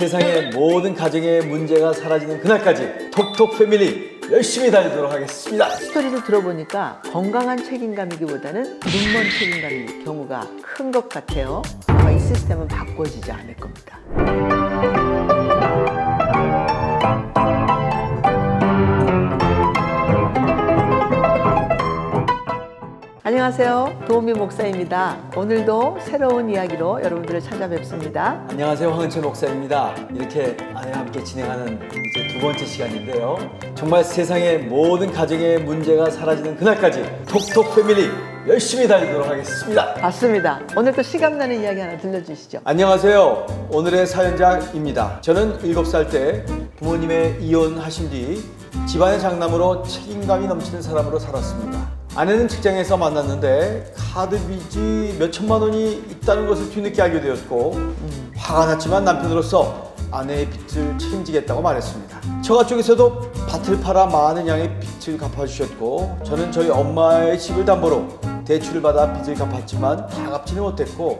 세상의 모든 가정의 문제가 사라지는 그날까지 톡톡 패밀리 열심히 달리도록 하겠습니다. 스토리를 들어보니까 건강한 책임감이기보다는 눈먼 책임감일 경우가 큰 것 같아요. 아마 이 시스템은 바꿔지지 않을 겁니다. 안녕하세요. 도우미 목사입니다. 오늘도 새로운 이야기로 여러분들을 찾아뵙습니다. 안녕하세요. 황은철 목사입니다. 이렇게 아내와 함께 진행하는 이제 두 번째 시간인데요. 정말 세상의 모든 가정의 문제가 사라지는 그날까지 톡톡 패밀리 열심히 달리도록 하겠습니다. 맞습니다. 오늘 또 시간나는 이야기 하나 들려주시죠. 안녕하세요. 오늘의 사연자입니다. 저는 7살 때 부모님의 이혼하신 뒤 집안의 장남으로 책임감이 넘치는 사람으로 살았습니다. 아내는 직장에서 만났는데 카드 빚이 몇 천만 원이 있다는 것을 뒤늦게 알게 되었고 화가 났지만 남편으로서 아내의 빚을 책임지겠다고 말했습니다. 처가 쪽에서도 밭을 팔아 많은 양의 빚을 갚아주셨고 저는 저희 엄마의 집을 담보로 대출을 받아 빚을 갚았지만 다 갚지는 못했고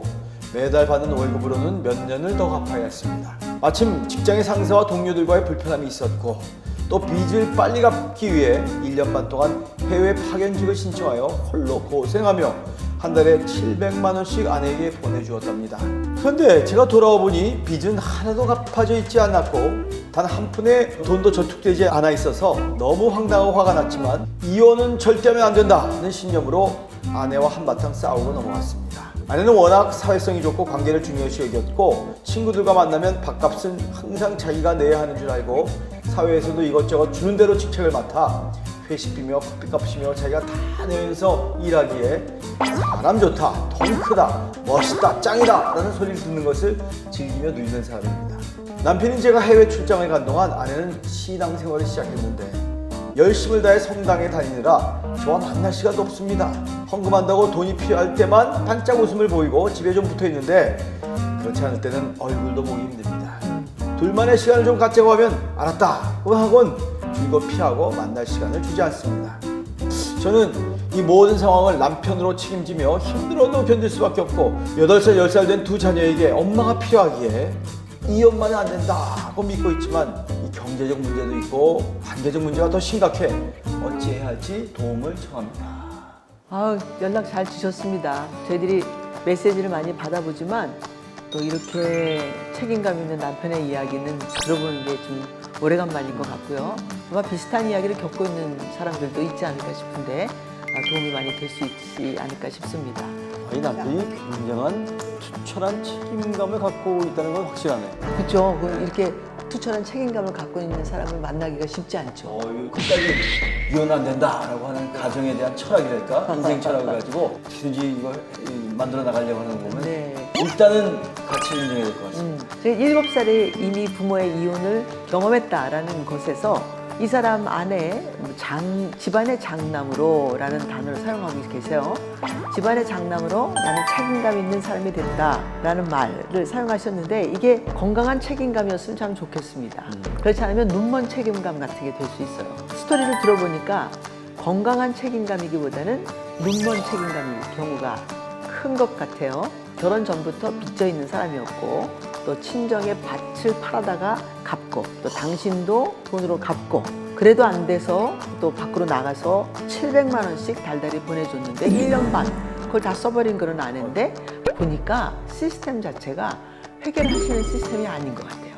매달 받는 월급으로는 몇 년을 더 갚아야 했습니다. 마침 직장의 상사와 동료들과의 불편함이 있었고 또 빚을 빨리 갚기 위해 1년 반 동안 해외 파견직을 신청하여 홀로 고생하며 한 달에 700만 원씩 아내에게 보내주었답니다. 그런데 제가 돌아와 보니 빚은 하나도 갚아져 있지 않았고 단 한 푼의 돈도 저축되지 않아 있어서 너무 황당하고 화가 났지만 이혼은 절대 하면 안 된다는 신념으로 아내와 한바탕 싸우고 넘어갔습니다. 아내는 워낙 사회성이 좋고 관계를 중요시 여겼고 친구들과 만나면 밥값은 항상 자기가 내야 하는 줄 알고 사회에서도 이것저것 주는 대로 직책을 맡아 회식비며 커피값이며 자기가 다 내면서 일하기에 사람 좋다, 돈 크다, 멋있다, 짱이다 라는 소리를 듣는 것을 즐기며 누리는 사람입니다. 남편이 제가 해외 출장을 간 동안 아내는 신앙생활을 시작했는데 열심을 다해 성당에 다니느라 저와 만날 시간도 없습니다. 헌금한다고 돈이 필요할 때만 반짝 웃음을 보이고 집에 좀 붙어 있는데 그렇지 않을 때는 얼굴도 보기 힘듭니다. 둘만의 시간을 좀 갖자고 하면 알았다 하곤 이거 피하고 만날 시간을 주지 않습니다. 저는 이 모든 상황을 남편으로 책임지며 힘들어도 견딜 수밖에 없고 8살, 10살 된 두 자녀에게 엄마가 필요하기에 이혼만은 안 된다고 믿고 있지만 이 경제적 문제도 있고 관계적 문제가 더 심각해 어찌해야 할지 도움을 청합니다. 연락 잘 주셨습니다. 저희들이 메시지를 많이 받아보지만 또 이렇게 책임감 있는 남편의 이야기는 들어보는 게 좀 오래간만인 것 같고요. 아마 비슷한 이야기를 겪고 있는 사람들도 있지 않을까 싶은데 도움이 많이 될 수 있지 않을까 싶습니다. 이 남편이 굉장한 투철한 책임감을 갖고 있다는 건 확실하네. 그렇죠. 이렇게 투철한 책임감을 갖고 있는 사람을 만나기가 쉽지 않죠. 끝까지 이혼 안 된다라고 하는 가정에 대한 철학이랄까? 인생 철학을 가지고 어떻게든지 이걸 만들어 나가려고 하는 거 보면 네. 일단은 같이 인정해야 될 것 같습니다. 제가 7살에 이미 부모의 이혼을 경험했다라는 것에서 이 사람 안에 집안의 장남으로 라는 단어를 사용하고 계세요. 집안의 장남으로 나는 책임감 있는 사람이 됐다라는 말을 사용하셨는데 이게 건강한 책임감이었으면 참 좋겠습니다. 그렇지 않으면 눈먼 책임감 같은 게 될 수 있어요. 스토리를 들어보니까 건강한 책임감이기보다는 눈먼 책임감일 경우가 큰 것 같아요. 결혼 전부터 빚져 있는 사람이었고 또 친정의 밭을 팔아다가 갚고 또 당신도 돈으로 갚고 그래도 안 돼서 또 밖으로 나가서 700만 원씩 달달이 보내줬는데 1년 반 그걸 다 써버린 그런 아내인데 보니까 시스템 자체가 해결하시는 시스템이 아닌 것 같아요.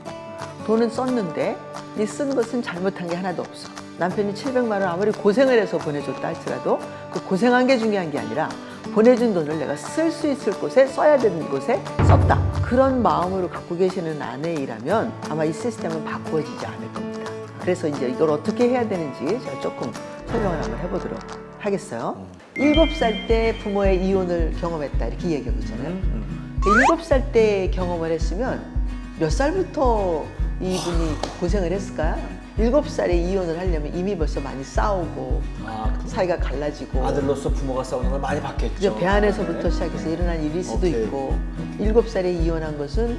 돈은 썼는데 이 쓴 것은 잘못한 게 하나도 없어. 남편이 700만 원 아무리 고생을 해서 보내줬다 할지라도 그 고생한 게 중요한 게 아니라 보내준 돈을 내가 쓸 수 있을 곳에 써야 되는 곳에 썼다. 그런 마음으로 갖고 계시는 아내이라면 아마 이 시스템은 바꿔지지 않을 겁니다. 그래서 이제 이걸 어떻게 해야 되는지 제가 조금 설명을 한번 해보도록 하겠어요. 7살 때 부모의 이혼을 경험했다 이렇게 얘기하고 있잖아요. 7살 때 경험을 했으면 몇 살부터 이분이 고생을 했을까요? 7살에 이혼을 하려면 이미 벌써 많이 싸우고 사이가 갈라지고 아들로서 부모가 싸우는 걸 많이 봤겠죠. 배 안에서부터 시작해서 일어난 일일 수도 있고 7살에 이혼한 것은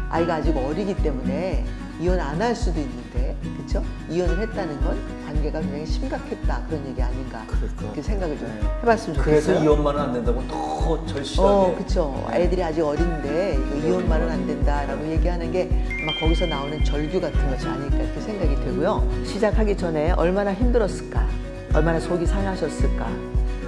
아이가 아직 어리기 때문에 이혼 안 할 수도 있는데 그렇죠? 이혼을 했다는 건 관계가 굉장히 심각했다 그런 얘기 아닌가 그렇게 생각을 좀 해봤으면 좋겠어요. 그래서 이혼만은 안 된다고 더 절실하게 그렇죠. 아이들이 아직 어린데 이혼만은 안 된다라고 얘기하는 게 아마 거기서 나오는 절규 같은 것이 아닐까 이렇게 생각이 되고요. 시작하기 전에 얼마나 힘들었을까, 얼마나 속이 상하셨을까.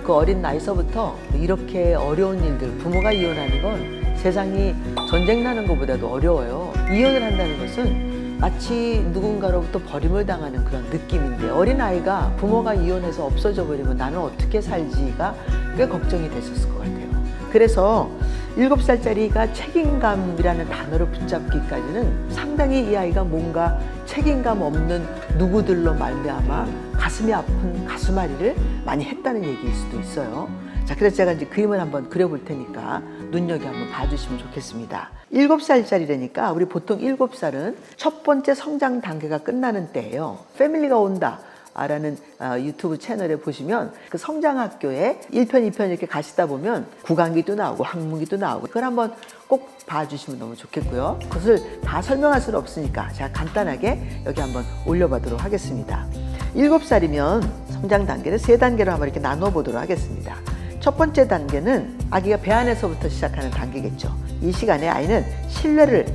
그 어린 나이서부터 이렇게 어려운 일들, 부모가 이혼하는 건 세상이 전쟁 나는 것보다도 어려워요. 이혼을 한다는 것은 마치 누군가로부터 버림을 당하는 그런 느낌인데, 어린아이가 부모가 이혼해서 없어져 버리면 나는 어떻게 살지가 꽤 걱정이 됐었을 것 같아요. 그래서 7살짜리가 책임감이라는 단어를 붙잡기까지는 상당히 이 아이가 뭔가 책임감 없는 누구들로 말미암아 가슴이 아픈 가슴앓이를 많이 했다는 얘기일 수도 있어요. 자, 그래서 제가 이제 그림을 한번 그려볼 테니까 눈여겨 한번 봐주시면 좋겠습니다. 7살짜리라니까 우리 보통 7살은 첫 번째 성장 단계가 끝나는 때예요. 패밀리가 온다 라는 유튜브 채널에 보시면 그 성장학교에 1편, 2편 이렇게 가시다 보면 구강기도 나오고 학문기도 나오고, 그걸 한번 꼭 봐주시면 너무 좋겠고요. 그것을 다 설명할 수는 없으니까 제가 간단하게 여기 한번 올려보도록 하겠습니다. 7살이면 성장 단계를 3단계로 한번 이렇게 나눠 보도록 하겠습니다. 첫 번째 단계는 아기가 배 안에서부터 시작하는 단계겠죠. 이 시간에 아이는 신뢰를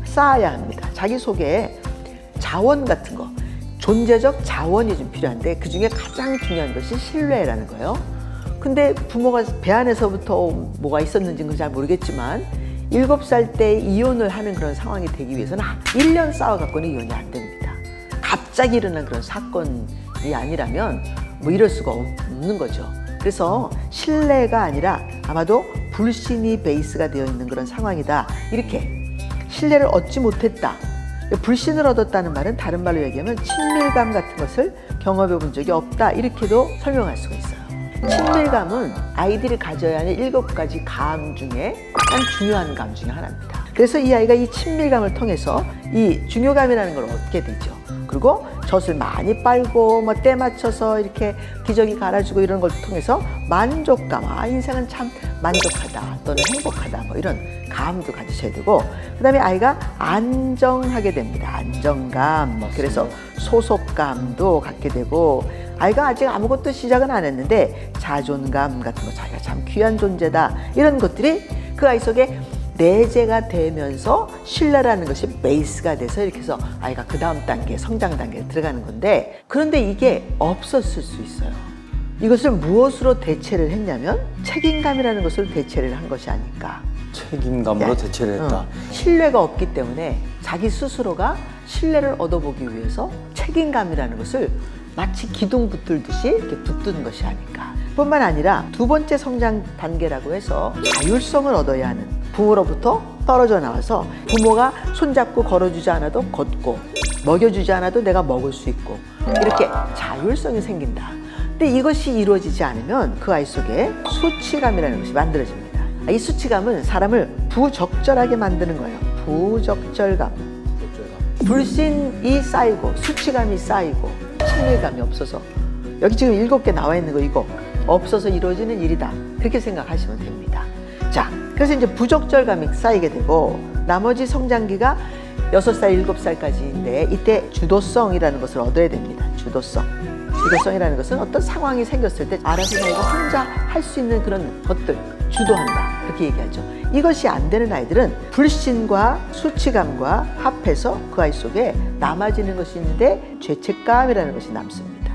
쌓아야 합니다. 자기 속에 자원 같은 거, 존재적 자원이 좀 필요한데 그 중에 가장 중요한 것이 신뢰라는 거예요. 근데 부모가 배 안에서부터 뭐가 있었는지는 잘 모르겠지만 7살 때 이혼을 하는 그런 상황이 되기 위해서는 1년 싸워갖고는 이혼이 안 됩니다. 갑자기 일어난 그런 사건이 아니라면 뭐 이럴 수가 없는 거죠. 그래서 신뢰가 아니라 아마도 불신이 베이스가 되어 있는 그런 상황이다. 이렇게 신뢰를 얻지 못했다. 불신을 얻었다는 말은 다른 말로 얘기하면 친밀감 같은 것을 경험해 본 적이 없다. 이렇게도 설명할 수가 있어요. 친밀감은 아이들이 가져야 하는 7가지 감 중에 가장 중요한 감 중에 하나입니다. 그래서 이 아이가 이 친밀감을 통해서 이 중요감이라는 걸 얻게 되죠. 그리고 젖을 많이 빨고 뭐 때 맞춰서 이렇게 기저귀 갈아주고 이런 걸 통해서 만족감, 인생은 참 만족하다 또는 행복하다 뭐 이런 감도 가지셔야 되고, 그 다음에 아이가 안정하게 됩니다. 안정감, 그래서 소속감도 갖게 되고, 아이가 아직 아무것도 시작은 안 했는데 자존감 같은 거, 자기가 참 귀한 존재다 이런 것들이 그 아이 속에 내재가 되면서 신뢰라는 것이 베이스가 돼서 이렇게 해서 아이가 그 다음 단계, 성장 단계에 들어가는 건데, 그런데 이게 없었을 수 있어요. 이것을 무엇으로 대체를 했냐면 책임감이라는 것을 대체를 한 것이 아닐까. 책임감으로 대체를 했다. 신뢰가 없기 때문에 자기 스스로가 신뢰를 얻어보기 위해서 책임감이라는 것을 마치 기둥 붙들듯이 이렇게 붙든 것이 아닐까. 뿐만 아니라 두 번째 성장 단계라고 해서 자율성을 얻어야 하는, 부모로부터 떨어져 나와서 부모가 손잡고 걸어주지 않아도 걷고 먹여주지 않아도 내가 먹을 수 있고 이렇게 자율성이 생긴다. 근데 이것이 이루어지지 않으면 그 아이 속에 수치감이라는 것이 만들어집니다. 이 수치감은 사람을 부적절하게 만드는 거예요. 부적절감. 불신이 쌓이고 수치감이 쌓이고 친밀감이 없어서, 여기 지금 7개 나와 있는 거 이거 없어서 이루어지는 일이다. 그렇게 생각하시면 됩니다. 자, 그래서 이제 부적절감이 쌓이게 되고, 나머지 성장기가 6살, 7살까지인데 이때 주도성이라는 것을 얻어야 됩니다. 주도성이라는 것은 어떤 상황이 생겼을 때 알아서 자기가 혼자 할 수 있는 그런 것들, 주도한다. 그렇게 얘기하죠. 이것이 안 되는 아이들은 불신과 수치감과 합해서 그 아이 속에 남아지는 것이 있는데 죄책감이라는 것이 남습니다.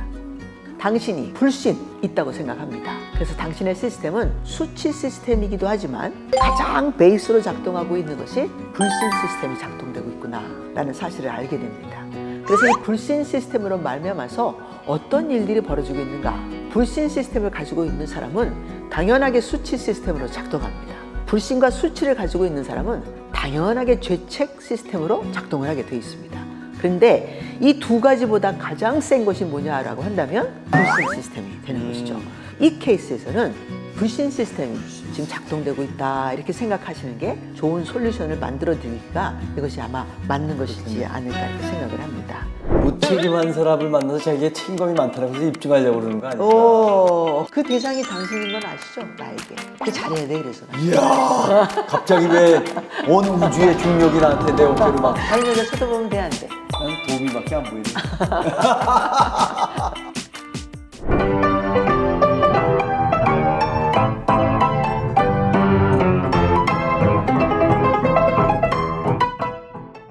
당신이 불신 있다고 생각합니다. 그래서 당신의 시스템은 수치 시스템이기도 하지만 가장 베이스로 작동하고 있는 것이 불신 시스템이 작동되고 있구나 라는 사실을 알게 됩니다. 그래서 이 불신 시스템으로 말미암아서 어떤 일들이 벌어지고 있는가. 불신 시스템을 가지고 있는 사람은 당연하게 수치 시스템으로 작동합니다. 불신과 수치를 가지고 있는 사람은 당연하게 죄책 시스템으로 작동을 하게 되어 있습니다. 그런데 이 2가지보다 가장 센 것이 뭐냐라고 한다면 불신 시스템이 되는 것이죠. 이 케이스에서는 불신 시스템이 지금 작동되고 있다 이렇게 생각하시는 게 좋은 솔루션을 만들어 드리기가 이것이 아마 맞는 것이지 않을까 이렇게 생각을 합니다. 무책임한 사람을 만나서 자기의 책임감이 많다는 것을 입증하려고 그러는 거 아닐까? 그 대상이 당신인 건 아시죠? 나에게. 그 잘해야 돼 그래서. 이야, 갑자기 왜 온 우주의 중력이 나한테 내 어깨로 막. 다니면서 쳐다보면 돼 안 돼? 난 도움이밖에 안 보이네.